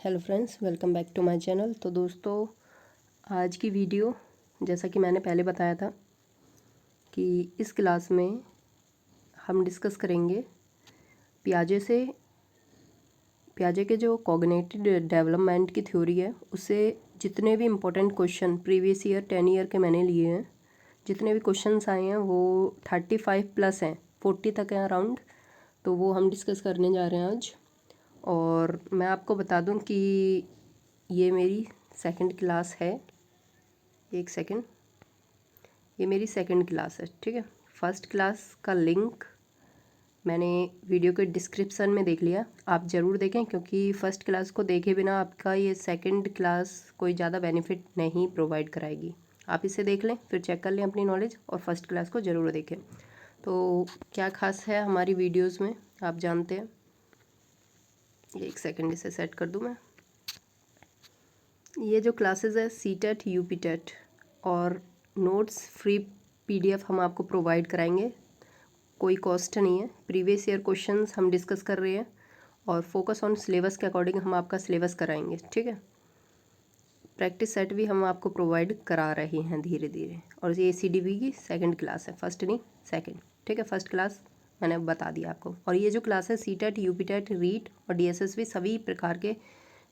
Hello friends, welcome back to my channel. तो दोस्तों, आज की वीडियो जैसा कि मैंने पहले बताया था कि इस क्लास में हम डिस्कस करेंगे पियाजे के जो कॉग्निटिव डेवलपमेंट की थ्योरी है उससे जितने भी important question previous year 10 year के मैंने लिए हैं, जितने भी क्वेश्चंस आए हैं वो 35 प्लस हैं, 40 तक हैं अराउंड। तो वो हम डिस्कस करने जा रहे हैं आज। और मैं आपको बता दूं कि ये मेरी सेकंड क्लास है। एक सेकंड, ये मेरी सेकंड क्लास है, ठीक है। फर्स्ट क्लास का लिंक मैंने वीडियो के डिस्क्रिप्शन में देख लिया, आप ज़रूर देखें, क्योंकि फ़र्स्ट क्लास को देखे बिना आपका ये सेकंड क्लास कोई ज़्यादा बेनिफिट नहीं प्रोवाइड कराएगी। आप इसे देख लें, फिर चेक कर लें अपनी नॉलेज, और फर्स्ट क्लास को ज़रूर देखें। तो क्या खास है हमारी वीडियोज़ में, आप जानते हैं। एक सेकंड, इसे सेट कर दूँ मैं। ये जो क्लासेस है सीटेट यूपीटेट, और नोट्स फ्री पीडीएफ हम आपको प्रोवाइड कराएंगे, कोई कॉस्ट नहीं है। प्रीवियस ईयर क्वेश्चंस हम डिस्कस कर रहे हैं और फोकस ऑन सिलेबस के अकॉर्डिंग हम आपका सिलेबस कराएंगे, ठीक है। प्रैक्टिस सेट भी हम आपको प्रोवाइड करा रहे हैं धीरे धीरे। और ये CDB की सेकंड क्लास है, फर्स्ट नहीं सेकंड, ठीक है। फर्स्ट क्लास मैंने बता दिया आपको। और ये जो क्लास है सीटेट यूपीटेट रीट और DSSB सभी प्रकार के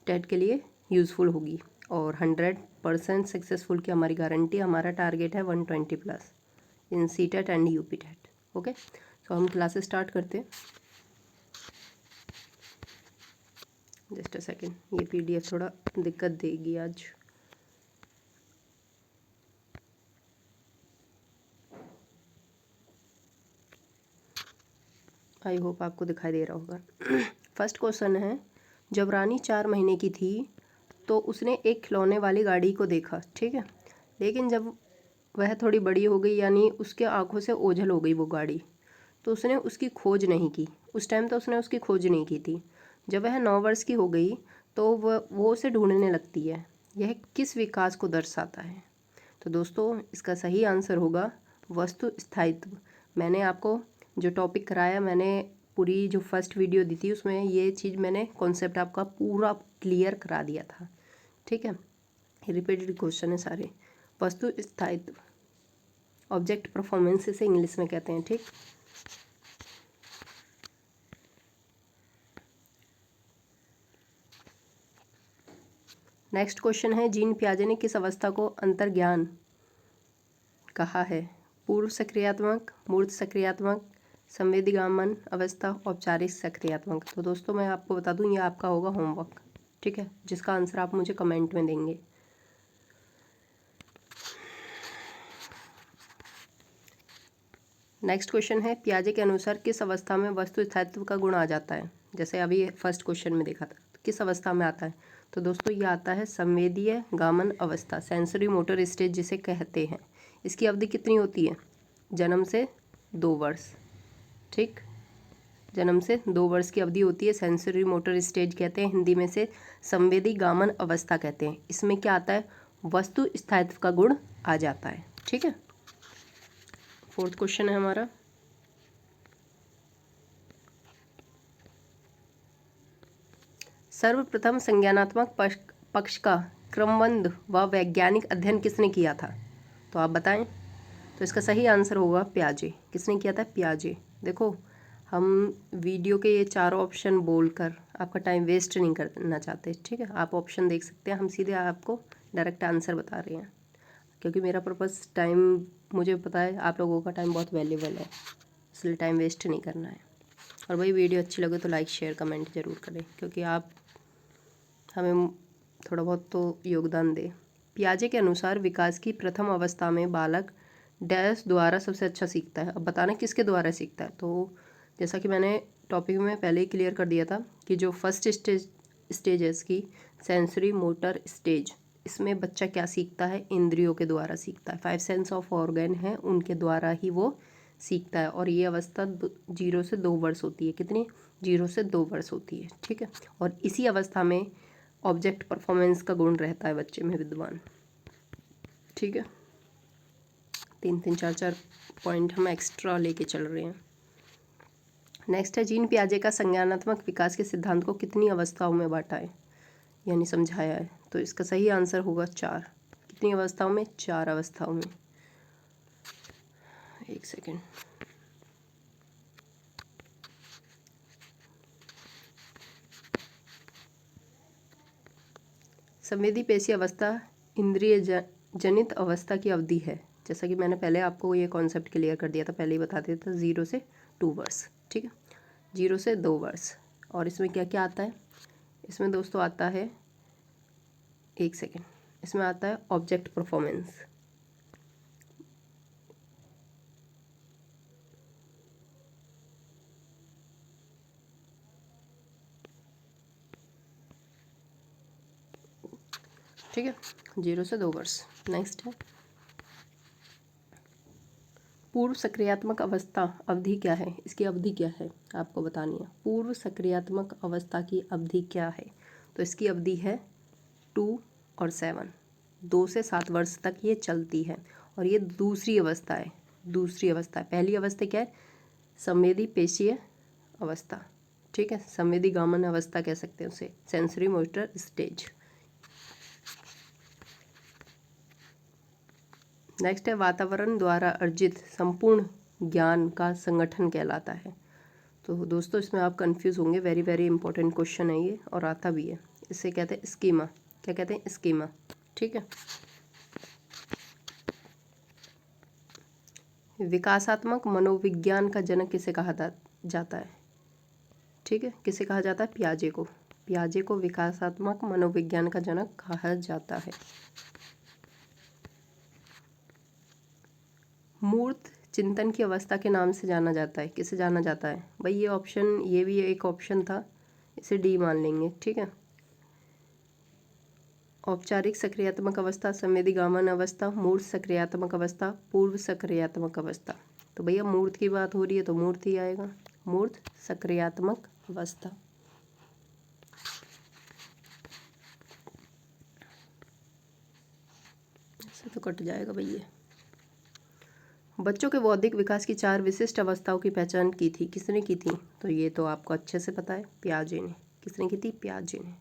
टेट के लिए यूज़फुल होगी, और 100% सक्सेसफुल की हमारी गारंटी। हमारा टारगेट है 120 plus in CTET and UPTET. Okay, तो हम क्लासेस स्टार्ट करते हैं। जस्ट अ सेकेंड, ये PDF थोड़ा दिक्कत देगी आज। आई होप आपको दिखाई दे रहा होगा। फर्स्ट क्वेश्चन है, जब रानी 4 महीने की थी तो उसने एक खिलौने वाली गाड़ी को देखा, ठीक है। लेकिन जब वह थोड़ी बड़ी हो गई, यानी उसके आंखों से ओझल हो गई वो गाड़ी, तो उसने उसकी खोज नहीं की। उस टाइम तो उसने उसकी खोज नहीं की थी। जब वह 9 वर्ष की हो गई तो वो उसे ढूंढने लगती है। यह किस विकास को दर्शाता है? तो दोस्तों, इसका सही आंसर होगा वस्तु स्थायित्व। मैंने आपको जो टॉपिक कराया, मैंने पूरी जो फर्स्ट वीडियो दी थी उसमें ये चीज़ मैंने कॉन्सेप्ट आपका पूरा क्लियर करा दिया था, ठीक है। रिपीटेड क्वेश्चन है सारे। वस्तु स्थायित्व, ऑब्जेक्ट परफॉर्मेंस से इंग्लिश में कहते हैं, ठीक। नेक्स्ट क्वेश्चन है, जीन पियाजे ने किस अवस्था को अंतर्ज्ञान कहा है? पूर्व सक्रियात्मक, मूर्त सक्रियात्मक, संवेदीगामन अवस्था, औपचारिक सक्रियात्मक। तो दोस्तों, मैं आपको बता दूं, ये आपका होगा होमवर्क, ठीक है, जिसका आंसर आप मुझे कमेंट में देंगे। नेक्स्ट क्वेश्चन है, पियाजे के अनुसार किस अवस्था में वस्तु स्थायित्व का गुण आ जाता है? जैसे अभी फर्स्ट क्वेश्चन में देखा था, किस अवस्था में आता है? तो दोस्तों, ये आता है संवेदीय गामन अवस्था, सेंसरी मोटर स्टेज जिसे कहते हैं। इसकी अवधि कितनी होती है? जन्म से 2 वर्ष, ठीक। जन्म से 2 वर्ष की अवधि होती है। सेंसरी मोटर स्टेज कहते हैं, हिंदी में से संवेदी गामन अवस्था कहते हैं। इसमें क्या आता है? वस्तु स्थायित्व का गुण आ जाता है, ठीक है। फोर्थ क्वेश्चन है हमारा, सर्वप्रथम संज्ञानात्मक पक्ष का क्रमबद्ध व वैज्ञानिक अध्ययन किसने किया था? तो आप बताएं। तो इसका सही आंसर होगा पियाजे। किसने किया था? पियाजे। देखो, हम वीडियो के ये चारों ऑप्शन बोलकर आपका टाइम वेस्ट नहीं करना चाहते, ठीक है। आप ऑप्शन देख सकते हैं, हम सीधे आपको डायरेक्ट आंसर बता रहे हैं, क्योंकि मेरा पर्पस टाइम, मुझे पता है आप लोगों का टाइम बहुत वैल्यूबल है, इसलिए टाइम वेस्ट नहीं करना है। और वही वीडियो अच्छी लगे तो लाइक शेयर कमेंट ज़रूर करें, क्योंकि आप हमें थोड़ा बहुत तो योगदान दें। पियाजे के अनुसार विकास की प्रथम अवस्था में बालक डैश द्वारा सबसे अच्छा सीखता है। अब बताना किसके द्वारा सीखता है? तो जैसा कि मैंने टॉपिक में पहले ही क्लियर कर दिया था कि जो फर्स्ट स्टेज है इसकी, सेंसरी मोटर स्टेज, इसमें बच्चा क्या सीखता है? इंद्रियों के द्वारा सीखता है। 5 सेंस ऑफ ऑर्गन है, उनके द्वारा ही वो सीखता है। और ये अवस्था 0 से 2 वर्ष होती है। कितनी? 0 से 2 वर्ष होती है, ठीक है। और इसी अवस्था में ऑब्जेक्ट परफॉर्मेंस का गुण रहता है बच्चे में विद्वान, ठीक है। 3-3, 4-4 पॉइंट हम एक्स्ट्रा लेके चल रहे हैं। नेक्स्ट है, जीन पियाजे का संज्ञानात्मक विकास के सिद्धांत को कितनी अवस्थाओं में बांटा है? यानी समझाया है। तो इसका सही आंसर होगा 4। कितनी अवस्थाओं में? 4 अवस्थाओं में। एक सेकेंड। संवेदी पेशी अवस्था इंद्रिय जनित अवस्था की अवधि है। जैसा कि मैंने पहले आपको ये कॉन्सेप्ट क्लियर कर दिया था, पहले ही बता दिया था, 0 से 2 वर्ष। ठीक है, 0 से 2 वर्ष। और इसमें क्या क्या आता है? इसमें दोस्तों आता है, एक सेकेंड, इसमें आता है ऑब्जेक्ट परफॉर्मेंस। ठीक है, 0 से 2 वर्ष। नेक्स्ट है पूर्व सक्रियात्मक अवस्था अवधि क्या है? इसकी अवधि क्या है आपको बतानी है। पूर्व सक्रियात्मक अवस्था की अवधि क्या है? तो इसकी अवधि है 2 और 7, 2 से 7 वर्ष तक ये चलती है। और ये दूसरी अवस्था है, दूसरी अवस्था है। पहली अवस्था क्या है? संवेदी पेशीय अवस्था। ठीक है, संवेदी गामन अवस्था कह सकते हैं उसे, सेंसरी मोटर स्टेज। नेक्स्ट है वातावरण द्वारा अर्जित संपूर्ण ज्ञान का संगठन कहलाता है। तो दोस्तों इसमें आप कंफ्यूज होंगे, वेरी वेरी इंपॉर्टेंट क्वेश्चन है ये, और आता भी है। इसे कहते हैं स्कीमा। क्या कहते हैं? स्कीमा। ठीक है, विकासात्मक मनोविज्ञान का जनक किसे कहा जाता है? ठीक है, किसे कहा जाता है? पियाजे को। पियाजे को विकासात्मक मनोविज्ञान का जनक कहा जाता है। मूर्त चिंतन की अवस्था के नाम से जाना जाता है। किसे जाना जाता है भाई? ये ऑप्शन, ये भी एक ऑप्शन था, इसे डी मान लेंगे। ठीक है, औपचारिक सक्रियात्मक अवस्था, संवेदी गामन अवस्था, मूर्त सक्रियात्मक अवस्था, पूर्व सक्रियात्मक अवस्था। तो भैया मूर्त की बात हो रही है तो मूर्त ही आएगा, मूर्त सक्रियात्मक अवस्था। ऐसे तो कट जाएगा भैया। बच्चों के बौद्धिक विकास की 4 विशिष्ट अवस्थाओं की पहचान की थी। किसने की थी? तो ये तो आपको अच्छे से पता है, पियाजे ने। किसने की थी? पियाजे ने।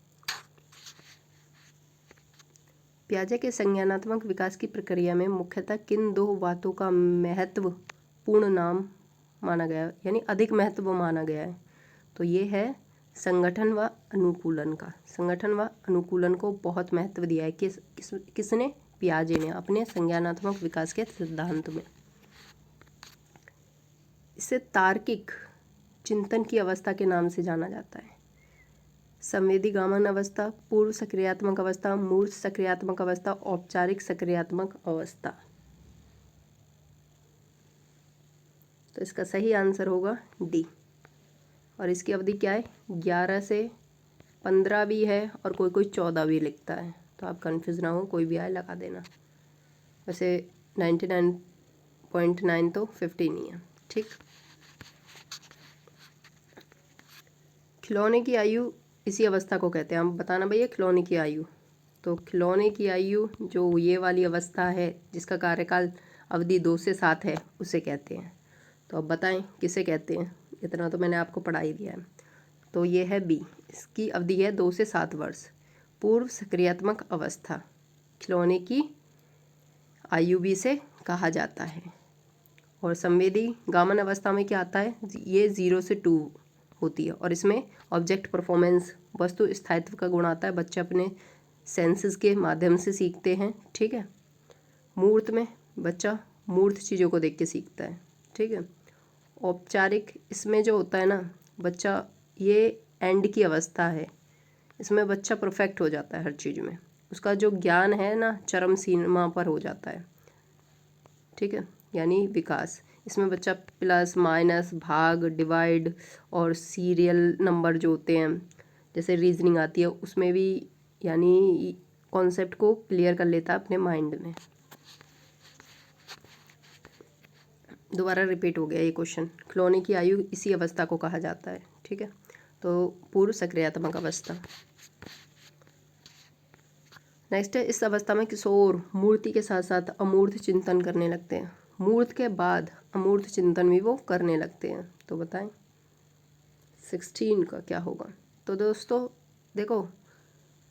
पियाजे के संज्ञानात्मक विकास की प्रक्रिया में मुख्यतः किन 2 बातों का महत्वपूर्ण नाम माना गया, यानी अधिक महत्व माना गया है? तो ये है संगठन व अनुकूलन का। संगठन व अनुकूलन को बहुत महत्व दिया है। किसने? पियाजे ने, अपने संज्ञानात्मक विकास के सिद्धांत में। इसे तार्किक चिंतन की अवस्था के नाम से जाना जाता है। संवेदी गामन अवस्था, पूर्व सक्रियात्मक अवस्था, मूर्त सक्रियात्मक अवस्था, औपचारिक सक्रियात्मक अवस्था। तो इसका सही आंसर होगा डी। और इसकी अवधि क्या है? 11 से 15 भी है और कोई कोई 14 भी लिखता है, तो आप कंफ्यूज ना हो, कोई भी आए लगा देना। वैसे 99.9 तो 15 ही है। ठीक, खिलौने की आयु इसी अवस्था को कहते हैं। हम बताना भैया खिलौने की आयु। तो खिलौने की आयु जो ये वाली अवस्था है जिसका कार्यकाल अवधि 2 से 7 है, उसे कहते हैं। तो अब बताएं किसे कहते हैं? इतना तो मैंने आपको पढ़ा ही दिया है। तो ये है बी, इसकी अवधि है 2 से 7 वर्ष। पूर्व सक्रियात्मक अवस्था, खिलौने की आयु भी इसे कहा जाता है। और संवेदी गामन अवस्था में क्या आता है? ये 0 से 2 होती है, और इसमें ऑब्जेक्ट परफॉर्मेंस, वस्तु स्थायित्व का गुण आता है। बच्चे अपने सेंसेस के माध्यम से सीखते हैं। ठीक है, मूर्त में बच्चा मूर्त चीज़ों को देख के सीखता है। ठीक है, औपचारिक इसमें जो होता है ना बच्चा, ये एंड की अवस्था है, इसमें बच्चा परफेक्ट हो जाता है हर चीज़ में, उसका जो ज्ञान है ना चरम सीमा पर हो जाता है। ठीक है, यानी विकास, इसमें बच्चा प्लस माइनस भाग डिवाइड और सीरियल नंबर जो होते हैं, जैसे रीजनिंग आती है, उसमें भी यानी कॉन्सेप्ट को क्लियर कर लेता है अपने माइंड में। दोबारा रिपीट हो गया ये क्वेश्चन। खिलौने की आयु इसी अवस्था को कहा जाता है। ठीक है, तो पूर्व सक्रियात्मक अवस्था। नेक्स्ट है, इस अवस्था में किशोर मूर्ति के साथ साथ अमूर्त चिंतन करने लगते हैं। मूर्त के बाद अमूर्त चिंतन भी वो करने लगते हैं। तो बताएं 16 का क्या होगा? तो दोस्तों देखो,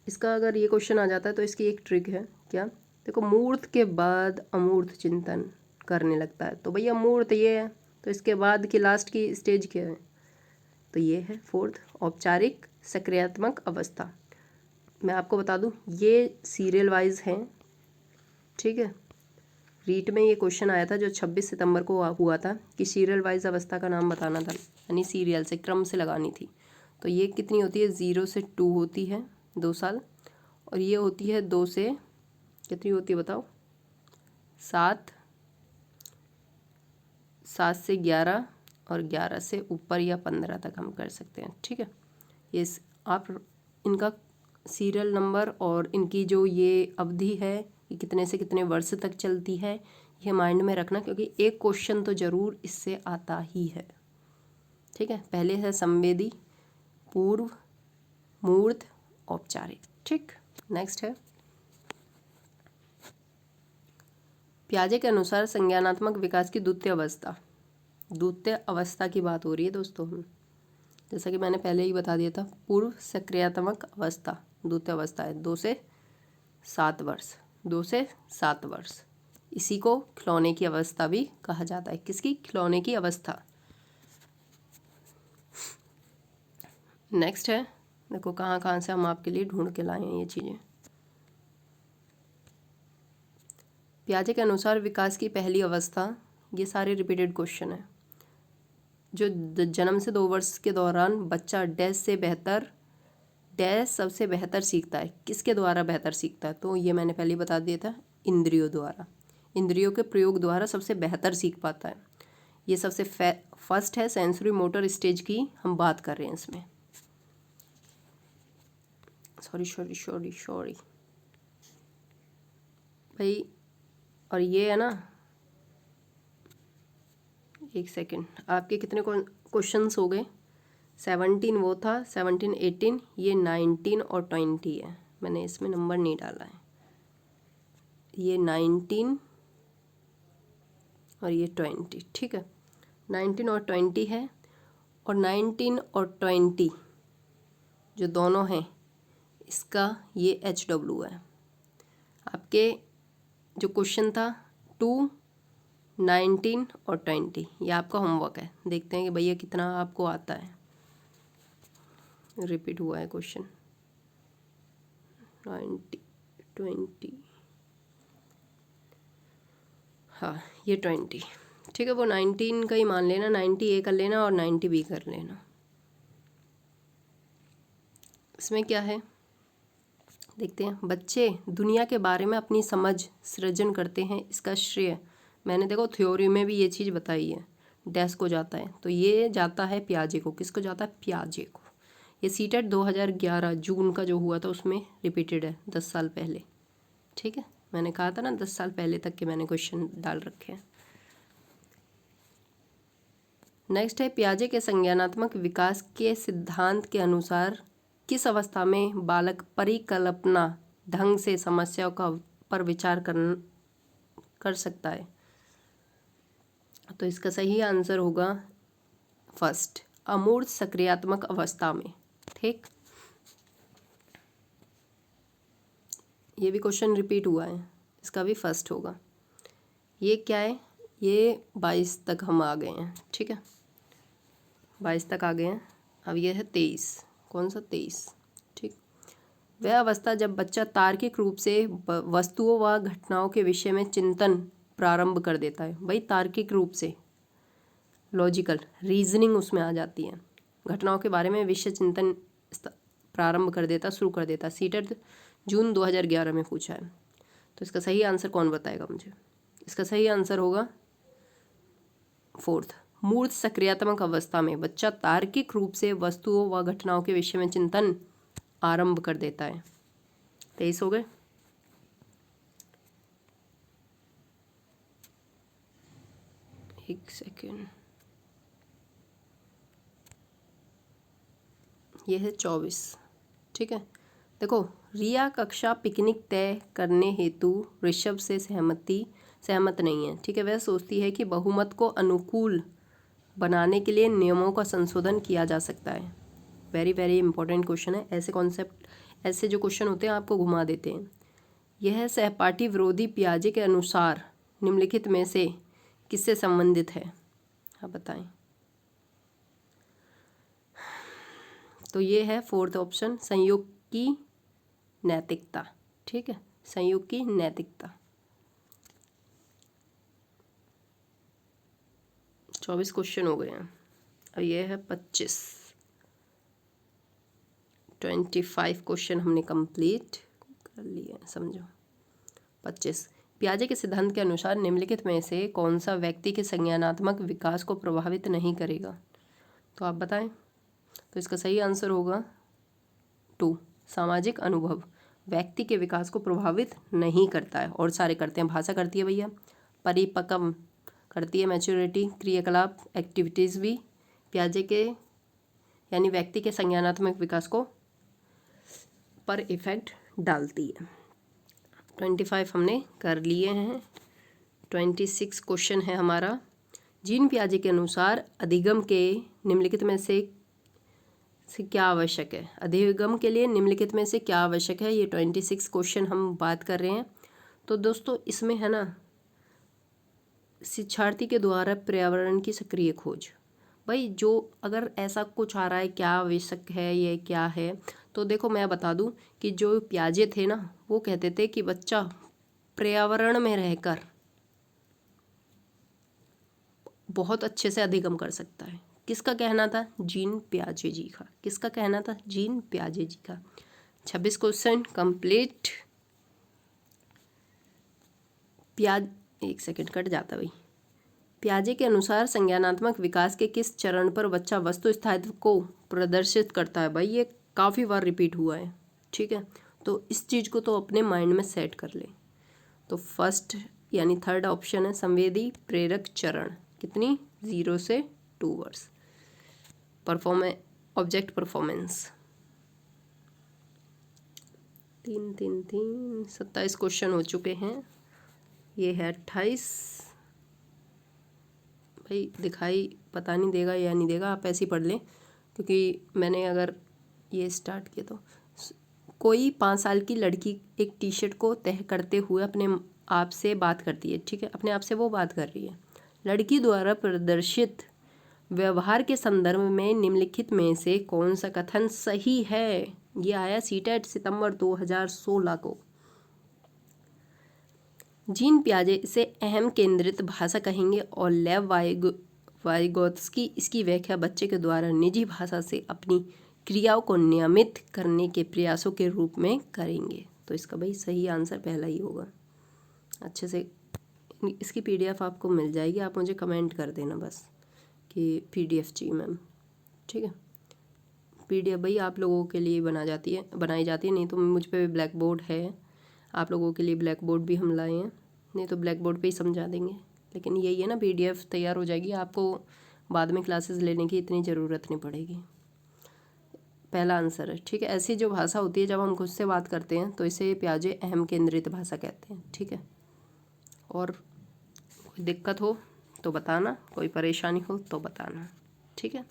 इसका अगर ये क्वेश्चन आ जाता है तो इसकी एक ट्रिक है, क्या? देखो, मूर्त के बाद अमूर्त चिंतन करने लगता है, तो भैया मूर्त ये है, तो इसके बाद की लास्ट की स्टेज क्या है? तो ये है फोर्थ, औपचारिक सक्रियात्मक अवस्था। मैं आपको बता दूं, ये सीरियल वाइज हैं, ठीक है। रीट में ये क्वेश्चन आया था जो 26 सितंबर को हुआ था कि सीरियल वाइज अवस्था का नाम बताना था, यानी सीरियल से, क्रम से लगानी थी। तो ये कितनी होती है? 0 से 2 होती है, 2 साल। और ये होती है 2 से कितनी होती है बताओ? 7, 7 से 11, और 11 से ऊपर या 15 तक हम कर सकते हैं, ठीक है। ये आप इनका सीरियल नंबर और इनकी जो ये अवधि है, ये कितने से कितने वर्ष तक चलती है, ये माइंड में रखना, क्योंकि एक क्वेश्चन तो ज़रूर इससे आता ही है, ठीक है। पहले है संवेदी, पूर्व, मूर्त, औपचारिक, ठीक। नेक्स्ट है, पियाजे के अनुसार संज्ञानात्मक विकास की द्वितीय अवस्था। द्वितीय अवस्था की बात हो रही है दोस्तों, हम जैसा कि मैंने पहले ही बता दिया था, पूर्व सक्रियात्मक अवस्था द्वितीय अवस्था है 2 से 7 वर्ष, 2 से 7 वर्ष। इसी को खिलौने की अवस्था भी कहा जाता है। किसकी? खिलौने की अवस्था। नेक्स्ट है, देखो कहाँ कहाँ से हम आपके लिए ढूंढ के लाए हैं ये चीज़ें। पियाजे के अनुसार विकास की पहली अवस्था, ये सारे रिपीटेड क्वेश्चन है। जो जन्म से 2 वर्ष के दौरान बच्चा डैश से बेहतर, डैश सबसे बेहतर सीखता है। किसके द्वारा बेहतर सीखता है? तो ये मैंने पहले बता दिया था, इंद्रियों द्वारा, इंद्रियों के प्रयोग द्वारा सबसे बेहतर सीख पाता है। ये सबसे फर्स्ट है, सेंसरी मोटर स्टेज की हम बात कर रहे हैं इसमें। सॉरी भाई, और ये है ना, एक सेकेंड, आपके कितने क्वेश्चंस हो गए? 17 वो था, 17, 18, ये 19 और 20 है। मैंने इसमें नंबर नहीं डाला है। ये 19 और ये 20, ठीक है। 19 और 20 है, और 19 और 20 जो दोनों हैं, इसका ये HW है। आपके जो क्वेश्चन था 2, 19 और 20, ये आपका होमवर्क है। देखते हैं कि भैया कितना आपको आता है। रिपीट हुआ है क्वेश्चन 90, 20, हाँ ये 20, ठीक है। वो 19 का ही मान लेना, 90 ए कर लेना और 90 बी कर लेना। इसमें क्या है देखते हैं। बच्चे दुनिया के बारे में अपनी समझ सृजन करते हैं, इसका श्रेय, मैंने देखो थ्योरी में भी ये चीज़ बताई है, डैश को जाता है, तो ये जाता है पियाजे को। किसको जाता है? पियाजे को। ये सीटेट 2011 जून का जो हुआ था उसमें रिपीटेड है, 10 साल पहले, ठीक है। मैंने कहा था ना 10 साल पहले तक के मैंने क्वेश्चन डाल रखे हैं। नेक्स्ट है, पियाजे के संज्ञानात्मक विकास के सिद्धांत के अनुसार किस अवस्था में बालक परिकल्पना ढंग से समस्याओं का पर विचार कर सकता है? तो इसका सही आंसर होगा फर्स्ट, अमूर्त सक्रियात्मक अवस्था में, ठीक। ये भी क्वेश्चन रिपीट हुआ है, इसका भी फर्स्ट होगा। ये क्या है? ये 22 तक हम आ गए हैं, ठीक है, 22 तक आ गए हैं। अब ये है 23, कौन सा? 23, ठीक। वह अवस्था जब बच्चा तार्किक रूप से वस्तुओं व घटनाओं के विषय में चिंतन प्रारंभ कर देता है। भाई तार्किक रूप से, लॉजिकल रीजनिंग उसमें आ जाती है, घटनाओं के बारे में विषय चिंतन प्रारंभ कर देता, शुरू कर देता। सीटेट जून 2011 में पूछा है। तो इसका सही आंसर कौन बताएगा मुझे? इसका सही आंसर होगा फोर्थ, मूर्त सक्रियात्मक अवस्था में बच्चा तार्किक रूप से वस्तुओं व घटनाओं के विषय में चिंतन आरंभ कर देता है। 23 हो गए। एक सेकेंड, ये है 24, ठीक है। देखो, रिया कक्षा पिकनिक तय करने हेतु ऋषभ से सहमत नहीं है, ठीक है। वह सोचती है कि बहुमत को अनुकूल बनाने के लिए नियमों का संशोधन किया जा सकता है। वेरी वेरी इंपॉर्टेंट क्वेश्चन है। ऐसे कॉन्सेप्ट, ऐसे जो क्वेश्चन होते हैं आपको घुमा देते हैं। यह सहपाठी विरोधी पियाजे के अनुसार निम्नलिखित में से किससे संबंधित है? आप बताएं। तो ये है फोर्थ ऑप्शन, संयोग की नैतिकता। ठीक है, संयोग की नैतिकता। 24 क्वेश्चन हो गए हैं और ये है 25 क्वेश्चन हमने कंप्लीट कर लिए, समझो। 25। पियाजे के सिद्धांत के अनुसार निम्नलिखित में से कौन सा व्यक्ति के संज्ञानात्मक विकास को प्रभावित नहीं करेगा? तो आप बताएं। तो इसका सही आंसर होगा 2, सामाजिक अनुभव व्यक्ति के विकास को प्रभावित नहीं करता है, और सारे करते हैं। भाषा करती है भैया, परिपक्व करती है, मैच्योरिटी, क्रियाकलाप, एक्टिविटीज़ भी पियाजे के यानी व्यक्ति के संज्ञानात्मक विकास को पर इफेक्ट डालती है। 25 हमने कर लिए हैं। 26 क्वेश्चन है हमारा। जीन पियाजे के अनुसार अधिगम के निम्नलिखित में से क्या आवश्यक है? अधिगम के लिए निम्नलिखित में से क्या आवश्यक है? ये 26 क्वेश्चन हम बात कर रहे हैं। तो दोस्तों इसमें है ना, शिक्षार्थी के द्वारा पर्यावरण की सक्रिय खोज। भाई जो अगर ऐसा कुछ आ रहा है, क्या आवश्यक है, ये क्या है, तो देखो मैं बता दूं कि जो पियाजे थे ना, वो कहते थे कि बच्चा पर्यावरण में रहकर बहुत अच्छे से अधिगम कर सकता है। किसका कहना था? जीन पियाजे जी का। किसका कहना था? जीन पियाजे जी का। 26 क्वेश्चन कंप्लीट। एक सेकंड कट जाता भाई। पियाजे के अनुसार संज्ञानात्मक विकास के किस चरण पर बच्चा वस्तु स्थायित्व को प्रदर्शित करता है? भाई ये काफ़ी बार रिपीट हुआ है, ठीक है, तो इस चीज़ को तो अपने माइंड में सेट कर ले। तो फर्स्ट यानी थर्ड ऑप्शन है संवेदी प्रेरक चरण। कितनी? 0 से 2 वर्ष। Object performance. 27 क्वेश्चन हो चुके हैं। ये है 28। भाई दिखाई पता नहीं देगा या नहीं देगा, आप ऐसे ही पढ़ लें, क्योंकि मैंने अगर ये स्टार्ट किया तो कोई 5 साल की लड़की एक टी शर्ट को तह करते हुए अपने आप से बात करती है, ठीक है, अपने आप से वो बात कर रही है। लड़की द्वारा प्रदर्शित व्यवहार के संदर्भ में निम्नलिखित में से कौन सा कथन सही है? ये आया सीटेट सितंबर 2016 को। जीन पियाजे इसे अहम केंद्रित भाषा कहेंगे और लेव वाइगोत्स्की इसकी व्याख्या बच्चे के द्वारा निजी भाषा से अपनी क्रियाओं को नियमित करने के प्रयासों के रूप में करेंगे। तो इसका भाई सही आंसर पहला ही होगा। अच्छे से इसकी पीडीएफ आपको मिल जाएगी, आप मुझे कमेंट कर देना बस कि पीडीएफ चाहिए मैम, ठीक है। पीडीएफ भाई आप लोगों के लिए बनाई जाती है, नहीं तो मुझ पे ब्लैक बोर्ड है, आप लोगों के लिए ब्लैक बोर्ड भी हम लाए हैं, नहीं तो ब्लैक बोर्ड पे ही समझा देंगे। लेकिन यही है ना, पीडीएफ तैयार हो जाएगी, आपको बाद में क्लासेस लेने की इतनी ज़रूरत नहीं पड़ेगी। पहला आंसर है, ठीक है। ऐसी जो भाषा होती है जब हम खुद से बात करते हैं तो इसे पियाजे अहम केंद्रित भाषा कहते हैं, ठीक है। और कोई दिक्कत हो तो बताना, कोई परेशानी हो तो बताना, ठीक है।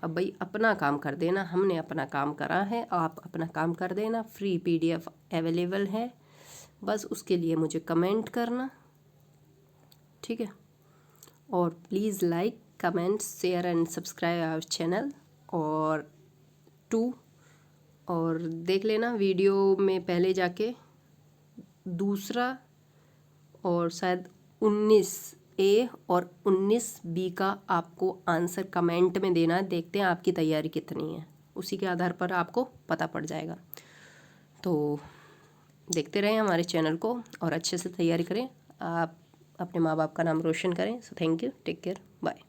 अब भाई अपना काम कर देना, हमने अपना काम करा है, आप अपना काम कर देना। फ्री पीडीएफ अवेलेबल है, बस उसके लिए मुझे कमेंट करना, ठीक है। और please like, comment, share and subscribe our channel. और देख लेना वीडियो में पहले जाके दूसरा और शायद 19A और 19B का आपको आंसर कमेंट में देना है। देखते हैं आपकी तैयारी कितनी है, उसी के आधार पर आपको पता पड़ जाएगा। तो देखते रहें हमारे चैनल को और अच्छे से तैयारी करें, आप अपने माँ बाप का नाम रोशन करें। So thank you, take care, bye.